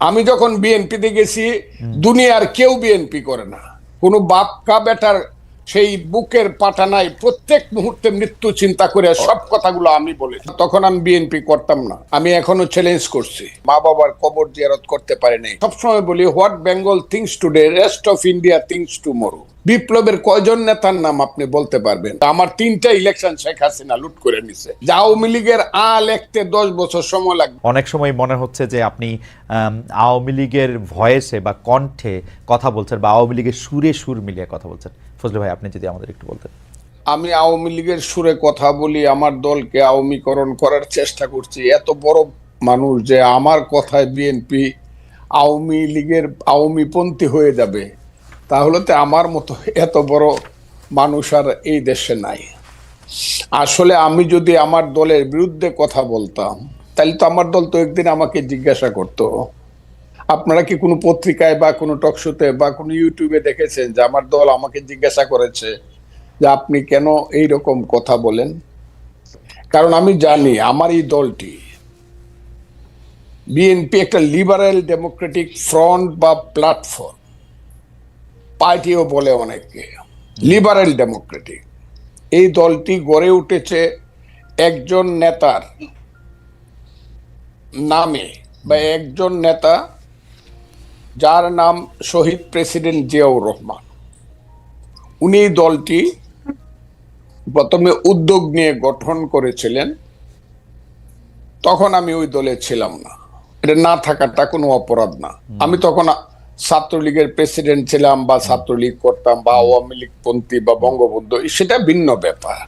আমি যখন বিএনপিতে গেছি, দুনিয়ার কেউ বিএনপি করে না। কোনো বাপ কা বেটার সেই বুকের পাটা নাই, প্রত্যেক মুহূর্তে মৃত্যু চিন্তা করে সব কথাগুলো আমি বলেছি। তখন আমি বিএনপি করতাম না। আমি এখনো চ্যালেঞ্জ করছি, মা বাবার কবর জিয়ারত করতে পারি নাই। সবসময় বলি, what Bengal things today, rest of India things tomorrow. বিপ্লবের কয়জন নেতার নাম আপনি বলতে পারবেন? আমার 3টা ইলেকশন শেখ হাসিনা লুট করে নিছে। আওয়ামী লীগের লিখতে 10 বছর সময় লাগবে। অনেক সময় মনে হচ্ছে যে আপনি আওয়ামী লীগের ভয়েসে বা কণ্ঠে কথা বলছেন, বা আওয়ামী লীগের সুরে সুর মিলিয়ে কথা বলছেন। ফজলে ভাই, আপনি যদি আমাদের একটু বলতেন। আমি আওয়ামী লীগের সুরে কথা বলি, আমার দলকে আওয়ামীকরণ করার চেষ্টা করছি। এত বড় মানুষ যে আমার কথায় বিএনপি আওয়ামী লীগের আওয়ামীপন্থী হয়ে যাবে, তাহলে তো আমার মতো এত বড় মানুষ আর এই দেশে নাই। আসলে আমি যদি আমার দলের বিরুদ্ধে কথা বলতাম, তাহলে তো আমার দল তো একদিন আমাকে জিজ্ঞাসা করতো। আপনারা কি কোনো পত্রিকায় বা কোনো টকশোতে বা কোনো ইউটিউবে দেখেছেন যে আমার দল আমাকে জিজ্ঞাসা করেছে যে আপনি কেন এই রকম কথা বলেন? কারণ আমি জানি আমার এই দলটি, বিএনপি, একটা লিবারেল ডেমোক্রেটিক ফ্রন্ট বা প্ল্যাটফর্ম, পার্টিও বলে অনেকে, লিবারেল ডেমোক্রেটিক। এই দলটি গড়ে উঠেছে একজন নেতার নামে, বা একজন নেতা যার নাম শহীদ প্রেসিডেন্ট জিয়াউর রহমান। উনি দলটি প্রথমে উদ্যোগ নিয়ে গঠন করেছিলেন। তখন আমি ওই দলে ছিলাম না। এটা না থাকাটা কোনো অপরাধ না। আমি তখন ছাত্রলীগের প্রেসিডেন্ট ছিলাম, বা ছাত্রলীগ করতাম, বা আওয়ামী লীগ পন্থী বা বঙ্গবন্ধু, সেটা ভিন্ন ব্যাপার।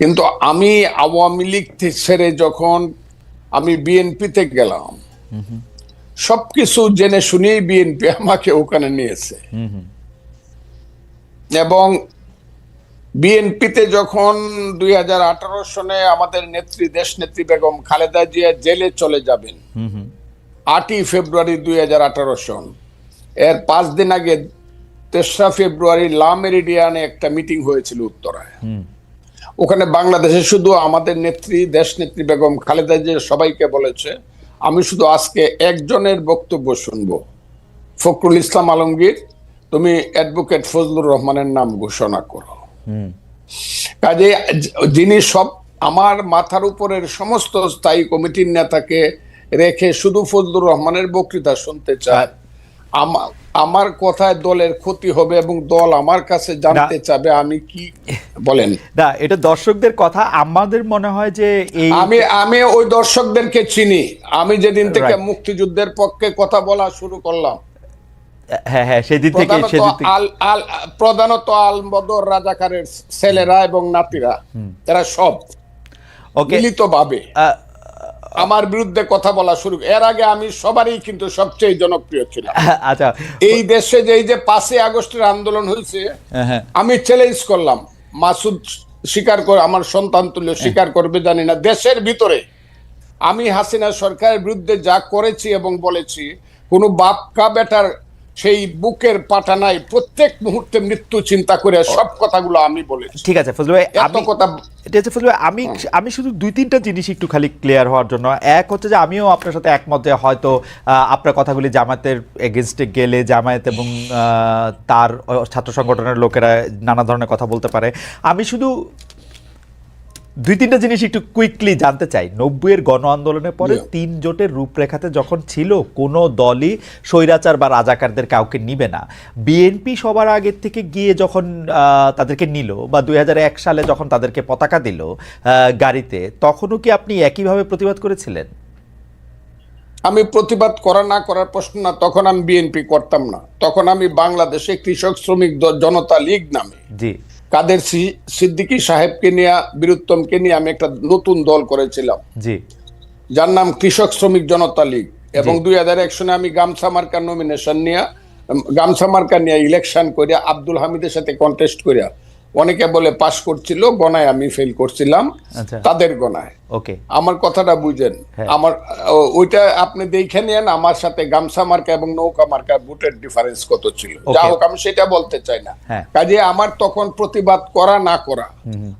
কিন্তু আমি আওয়ামী লীগ ছেড়ে যখন আমি বিএনপিতে গেলাম, সবকিছু জেনে শুনেই বিএনপি আমাকে ওখানে নিয়েছে। এবং বিএনপিতে যখন 2018 সনে আমাদের নেত্রী, দেশ নেত্রী বেগম খালেদা জিয়া জেলে চলে যাবেন 8ই ফেব্রুয়ারি 2018 সন, এর 5 দিন আগে 3রা ফেব্রুয়ারি লা মেরিডিয়ানে একটা মিটিং হয়েছিল উত্তরায়। ওখানে বাংলাদেশে শুধু আমাদের নেত্রী, দেশ নেত্রী বেগম খালেদা জিয়া সবাইকে বলেছে, আমি শুধু আজকে একজনের বক্তব্য শুনবো, ফখরুল ইসলাম আলমগীর, তুমি অ্যাডভোকেট ফজলুর রহমানের নাম ঘোষণা করো। কাজে যিনি সব আমার মাথার উপরের সমস্ত স্থায়ী কমিটির নেতাকে রেখে শুধু ফজলুর রহমানের বক্তৃতা শুনতে চায়, আমার কথায় দলের ক্ষতি হবে এবং দল আমার কাছে জানতে চাবে আমি কি বলেন। না, এটা দর্শকদের কথা। আমাদের মনে হয় যে এই আমি ওই দর্শকদেরকে চিনি। আমি যেদিন থেকে মুক্তিযুদ্ধের পক্ষে কথা বলা শুরু করলাম, হ্যাঁ হ্যাঁ, সেদিন থেকে প্রধানত আলবদর রাজাকারের ছেলেরা এবং নাতিরা, এরা সব মিলিতভাবে আমার বিরুদ্ধে কথা বলা শুরু। এর আগে আমি সবারই কিন্তু সবচেয়ে জনপ্রিয় ছিলাম। আচ্ছা, এই দেশে যে 5ই আগস্টের আন্দোলন হয়েছে, আমি চ্যালেঞ্জ করলাম, মাসুদ স্বীকার করে, আমার সন্তান তুল্য স্বীকার করবে জানি না, দেশের ভিতরে আমি হাসিনা সরকারের বিরুদ্ধে যা করেছি এবং বলেছি, কোনো বাপ কা বেটার সেই বুকের পাটা নাই, প্রত্যেক মুহূর্তে মৃত্যু চিন্তা করে সব কথাগুলো আমি বলেছি। ঠিক আছে ফজলু ভাই, আমি শুধু 2-3টা জিনিস একটু খালি ক্লিয়ার হওয়ার জন্য। এক হচ্ছে যে আমিও আপনার সাথে একমত যে হয়তো আপনার কথাগুলি জামায়াতের এগেনস্টে গেলে জামায়াত এবং তার ছাত্র সংগঠনের লোকেরা নানা ধরনের কথা বলতে পারে। আমি শুধু 2-3টা জিনিস একটু কুইকলি জানতে চাই। 90-এর গণ আন্দোলনের পরে 3 জোটের রূপরেখাতে যখন ছিল, কোনো দলই স্বৈরাচার বা রাজাকারদের কাউকে নিবে না। বিএনপি সবার আগের থেকে গিয়ে যখন তাদেরকে নিল, বা 2001 সালে যখন তাদেরকে পতাকা দিল গাড়িতে, তখনও কি আপনি একইভাবে প্রতিবাদ করেছিলেন? আমি প্রতিবাদ করা না করার প্রশ্ন না, তখন আমি বিএনপি করতাম না। তখন আমি বাংলাদেশে কৃষক শ্রমিক জনতা লীগ নামে, জি, কাদের সিদ্দিকী সাহেবকে নিয়ে, বীরুত্তমকে নিয়ে আমি একটা নতুন দল করেছিলাম, জি, যার নাম কৃষক শ্রমিক জনতা লীগ। এবং 2001 সনে আমি গামছা মার্কা নমিনেশন নিয়ে, গামছা মার্কা নিয়ে ইলেকশন করিয়া আব্দুল হামিদের সাথে কন্টেস্ট করিয়া, অনেকে বলে পাস করছিল, গণায় আমি ফেল করছিলাম, তাদের গণায়। ওকে, আমার কথাটা বুঝেন। আমার ওইটা আপনি দেখে নেন, আমার সাথে গামছা মার্কা এবং নৌকা মার্কা ভোটের ডিফারেন্স কত ছিল। যা হোক, আমি সেটা বলতে চাই না। কাজে আমার তখন প্রতিবাদ করা না করা,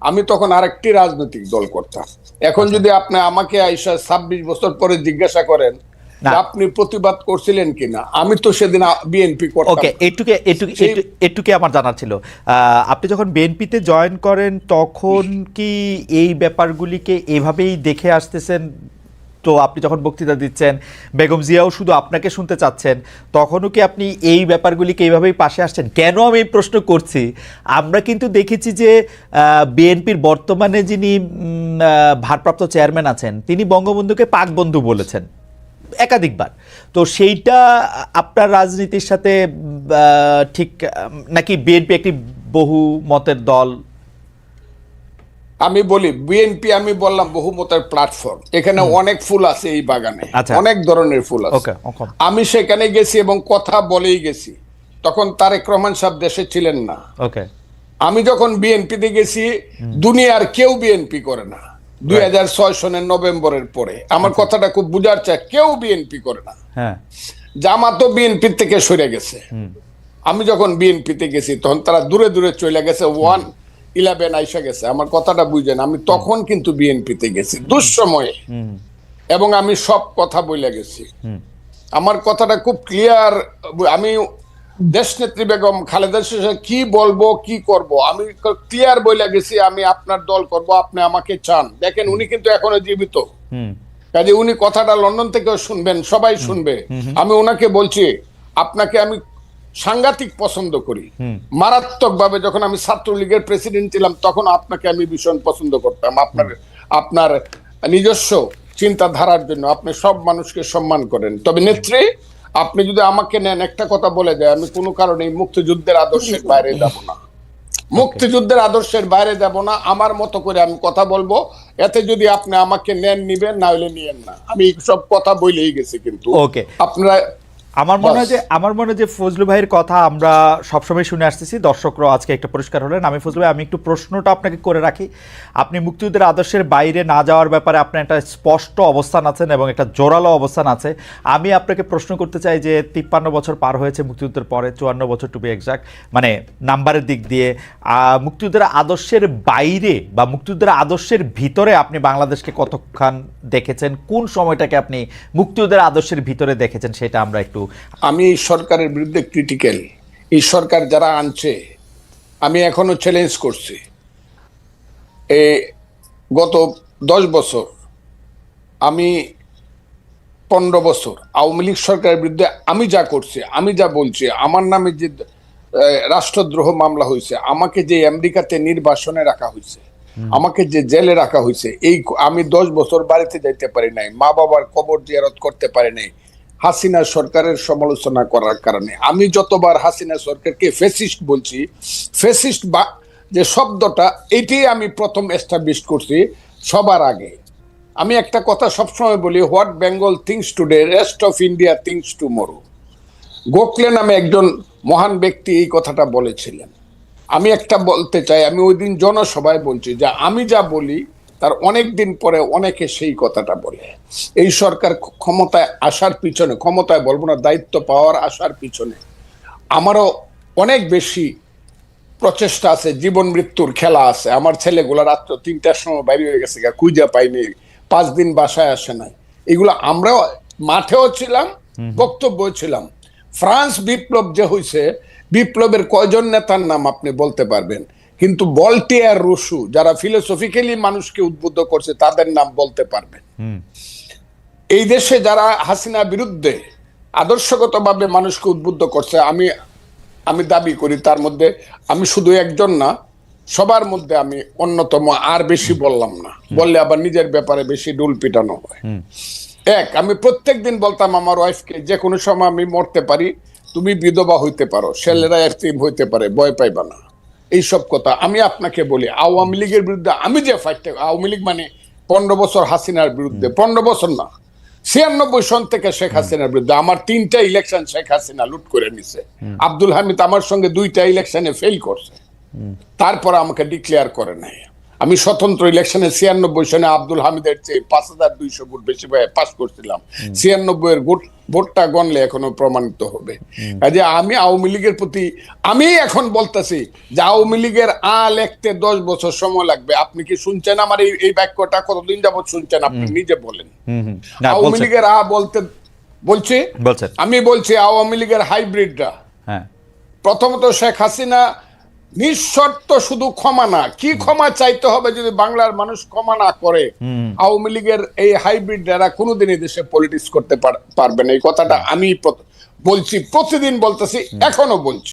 আমি তখন আরেকটি রাজনৈতিক দল করতাম। এখন যদি আপনি আমাকে 26 বছর পরে জিজ্ঞাসা করেন না। আপনি প্রতিবাদ করছিলেন কিনা। আমি তো সেদিন বিএনপি করতাম। ওকে, এটুকু আমার জানা ছিল। আপনি যখন বিএনপিতে জয়েন করেন তখন কি এই ব্যাপারগুলিকে এভাবেই দেখে আসতেছেন? তো আপনি যখন বক্তৃতা দিচ্ছেন, বেগম জিয়াও শুধু আপনাকে শুনতে চাচ্ছেন, তখনও কি আপনি এই ব্যাপারগুলিকে এইভাবেই পাশে আসছেন? কেন আমি এই প্রশ্ন করছি, আমরা কিন্তু দেখেছি যে বিএনপির বর্তমানে যিনি ভারপ্রাপ্ত চেয়ারম্যান আছেন, তিনি বঙ্গবন্ধুকে পাক বন্ধু বলেছেন একাধিকবার। তো সেইটা আপনার রাজনীতির সাথে ঠিক নাকি বিএনপি একটি বহু মতের দল? আমি বলি বিএনপি, আমি বললাম বহুমতের প্ল্যাটফর্ম। এখানে অনেক ফুল আছে এই বাগানে, আচ্ছা। অনেক ধরনের ফুল আছে। আমি সেখানে গেছি এবং কথা বলেই গেছি। তখন তারেক রহমান সাহেব দেশে ছিলেন না। ওকে, আমি যখন বিএনপিতে গেছি, দুনিয়ার কেউ বিএনপি করে না 2006 সনের নভেম্বরের পরে। আমার কথাটা খুব বুঝার চাই, কেউ বিএনপি করে না। হ্যাঁ, জামাতও বিএনপি থেকে সরে গেছে। আমি যখন বিএনপিতে গেছি তখন তারা দূরে দূরে চলে গেছে, 1-11 আইসা গেছে। আমার কথাটা বুঝেন, আমি তখন কিন্তু বিএনপিতে গেছি দুঃসময়ে, এবং আমি সব কথা বলে গেছি। আমার কথাটা খুব ক্লিয়ার। আমি দেশনেত্রী বেগম খালেদা জিয়া কি বলবো কি করব আমি ক্লিয়ার বলে গেছি। আমি আপনার দল করব, আপনি আমাকে চান। দেখেন উনি কিন্তু এখনো জীবিত, কাজে উনি কথাটা লন্ডন থেকেও শুনবেন, সবাই শুনবে। আমি ওনাকে বলছি, আপনাকে আমি সাংঘাতিক পছন্দ করি, মারাত্মক ভাবে। যখন আমি ছাত্রলীগের প্রেসিডেন্ট ছিলাম তখন আপনাকে আমি ভীষণ পছন্দ করতাম। আপনার নিজস্ব চিন্তাধারার জন্য আপনি সব মানুষকে সম্মান করেন। তবে নেত্রী, আপনি যদি আমাকে নেন, একটা কথা বলে যায়, আমি কোনো কারণে মুক্তিযুদ্ধের আদর্শের বাইরে যাব না। মুক্তিযুদ্ধের আদর্শের বাইরে যাব না। আমার মতো করে আমি কথা বলবো। এতে যদি আপনি আমাকে নেন নিবেন, না হলে নিয়েন না। আমি সব কথা বলেই গেছি। কিন্তু আপনারা, আমার মনে হয় যে ফজলু ভাইয়ের কথা আমরা সবসময় শুনে আসতেছি, দর্শকরা আজকে একটা পরিষ্কার হলেন। আমি ফজলু ভাই, আমি একটু প্রশ্নটা আপনাকে করে রাখি। আপনি মুক্তিযুদ্ধের আদর্শের বাইরে না যাওয়ার ব্যাপারে আপনার একটা স্পষ্ট অবস্থান আছেন এবং একটা জোরালো অবস্থান আছে। আমি আপনাকে প্রশ্ন করতে চাই যে 53 বছর পার হয়েছে মুক্তিযুদ্ধের পরে, 54 বছর টু বি এক্সাক্ট, মানে নাম্বারের দিক দিয়ে। মুক্তিযুদ্ধের আদর্শের বাইরে বা মুক্তিযুদ্ধের আদর্শের ভিতরে আপনি বাংলাদেশকে কতক্ষণ দেখেছেন? কোন সময়টাকে আপনি মুক্তিযুদ্ধের আদর্শের ভিতরে দেখেছেন সেটা আমরা একটু। আমি এই সরকারের বিরুদ্ধে ক্রিটিক্যাল। এই সরকার যারা আনছে, আমি এখনো চ্যালেঞ্জ করছি। গত 10 বছর, আমি 15 বছর আওয়ামী লীগ সরকারের বিরুদ্ধে আমি যা করছি, আমি যা বলছি, আমার নামে যে রাষ্ট্রদ্রোহ মামলা হয়েছে, আমাকে যে আমেরিকাতে নির্বাসনে রাখা হয়েছে, আমাকে যে জেলে রাখা হয়েছে, এই আমি 10 বছর বাড়িতে যাইতে পারি নাই, মা বাবার কবর জিয়ারত করতে পারি নাই হাসিনা সরকারের সমালোচনা করার কারণে। আমি যতবার হাসিনা সরকারকে ফ্যাসিস্ট বলছি, ফ্যাসিস্ট বা যে শব্দটা, এটাই আমি প্রথম এস্টাবলিশ করছি সবার আগে। আমি একটা কথা সবসময় বলি, what Bengal things today, rest of India things tomorrow. Gokhale নামে একজন মহান ব্যক্তি এই কথাটা বলেছিলেন। আমি একটা বলতে চাই, আমি ওই দিন জনসভায় বলছি যে আমি যা বলি তার অনেক দিন পরে অনেকে সেই কথাটা বলে। এই সরকার ক্ষমতায় আসার পিছনে, ক্ষমতায় বলবো না, দায়িত্ব পাওয়ার আসার পিছনে আমারও অনেক বেশি প্রচেষ্টা আছে, জীবন মৃত্যুর খেলা আছে। আমার ছেলেগুলা রাত্র 3টার সময় বাইরে হয়ে গেছে, খুঁজে পাইনি, 5 দিন বাসায় আসে নাই। এগুলো আমরাও মাঠেও ছিলাম, বক্তব্য ছিলাম। ফ্রান্স বিপ্লব যে হয়েছে, বিপ্লবের কয়জন নেতার নাম আপনি বলতে পারবেন? কিন্তু ভলটেয়ার, রুশো, যারা ফিলোসফিক্যালি মানুষকে উদ্বুদ্ধ করছে, তাদের নাম বলতে পারবেন। এই দেশে যারা হাসিনার বিরুদ্ধে আদর্শগতভাবে মানুষকে উদ্বুদ্ধ করছে, আমি দাবি করি তার মধ্যে আমি শুধু একজন না, সবার মধ্যে আমি অন্যতম। আর বেশি বললাম না, বললে আবার নিজের ব্যাপারে বেশি ডুল পিটানো হয়। আমি প্রত্যেকদিন বলতাম আমার ওয়াইফকে, যে কোনো সময় আমি মরতে পারি, তুমি বিধবা হইতে পারো, ছেলেরা এতিম হইতে পারে, ভয় পাইবা না। এইসব কথা আমি আপনাকে বলি। আওয়ামী লীগের বিরুদ্ধে আমি যে ফাইটটা, আওয়ামী লীগ মানে 15 বছর হাসিনার বিরুদ্ধে, 15 বছর না, 96 সন থেকে শেখ হাসিনার বিরুদ্ধে। আমার 3টা ইলেকশন শেখ হাসিনা লুট করে নিছে। আব্দুল হামিদ আমার সঙ্গে 2টা ইলেকশনে ফেল করছে, তারপর আমাকে ডিক্লেয়ার করে নাই। আমি স্বতন্ত্র ইলেকশনে 96 সনে আব্দুল হামিদের চেয়ে 5200 ভোট বেশি পাস করছিলাম। 96 এর ভোটটা গণলে এখনো প্রমাণিত হবে। কাজে আমি আওয়ামী লীগের প্রতি, আমি এখন বলতেছি যে আওয়ামী লীগের লিখতে 10 বছর সময় লাগবে। আপনি কি শুনছেন আমার এই বাক্যটা? কতদিন যাবত শুনছেন? আপনি নিজে বলেন। আওয়ামী লীগের বলতে বলছি বলছেন। আমি বলছি আওয়ামী লীগের হাইব্রিডরা, হ্যাঁ, প্রথমত শেখ হাসিনা নিঃশর্ত শুধু ক্ষমা না, কি ক্ষমা চাইতে হবে যদি বাংলার মানুষ ক্ষমা না করে, আওয়ামী লীগের এই হাইব্রিড যারা কোনোদিনই দেশে পলিটিক্স করতে পারবে না। এই কথাটা আমি বলছি, প্রতিদিন বলতেছি, এখনো বলছি।